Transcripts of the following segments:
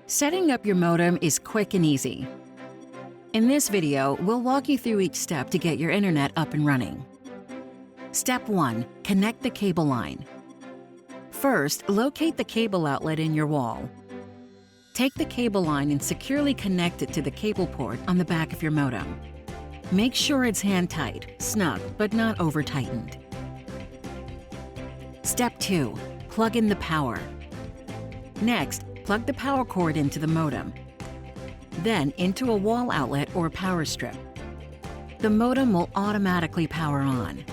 Setting up your modem is quick and easy. In this video, we'll walk you through each step to get your internet up and running. Step 1. Connect the cable line. First, locate the cable outlet in your wall. Take the cable line and securely connect it to the cable port on the back of your modem. Make sure it's hand-tight, snug, but not over-tightened. Step 2. Plug in the power. Next, plug the power cord into the modem, then into a wall outlet or power strip. The modem will automatically power on.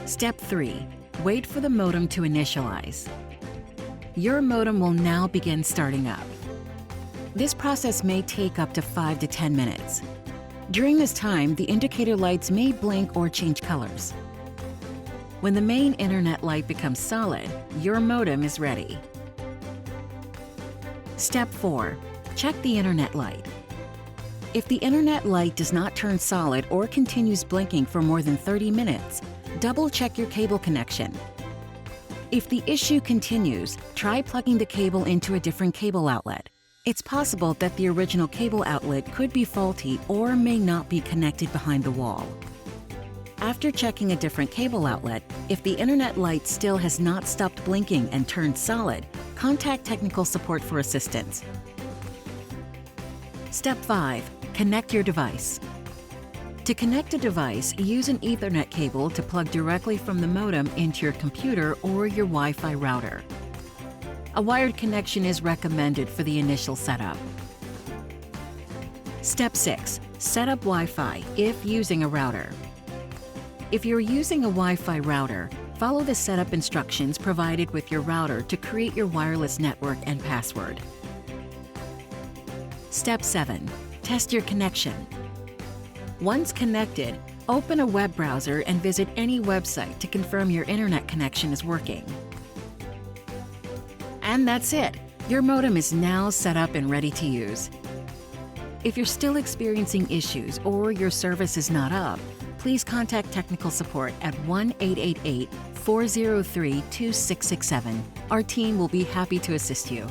Step 3. Wait for the modem to initialize. Your modem will now begin starting up. This process may take up to 5 to 10 minutes. During this time, the indicator lights may blink or change colors. When the main internet light becomes solid, your modem is ready. Step 4. Check the internet light. If the internet light does not turn solid or continues blinking for more than 30 minutes, double-check your cable connection. If the issue continues, try plugging the cable into a different cable outlet. It's possible that the original cable outlet could be faulty or may not be connected behind the wall. After checking a different cable outlet, if the internet light still has not stopped blinking and turned solid, contact technical support for assistance. Step 5. Connect your device. To connect a device, use an Ethernet cable to plug directly from the modem into your computer or your Wi-Fi router. A wired connection is recommended for the initial setup. Step 6. Set up Wi-Fi if using a router. If you're using a Wi-Fi router, follow the setup instructions provided with your router to create your wireless network and password. Step 7. Test your connection. Once connected, open a web browser and visit any website to confirm your internet connection is working. And that's it! Your modem is now set up and ready to use. If you're still experiencing issues or your service is not up, please contact technical support at 1-888-403-2667. Our team will be happy to assist you.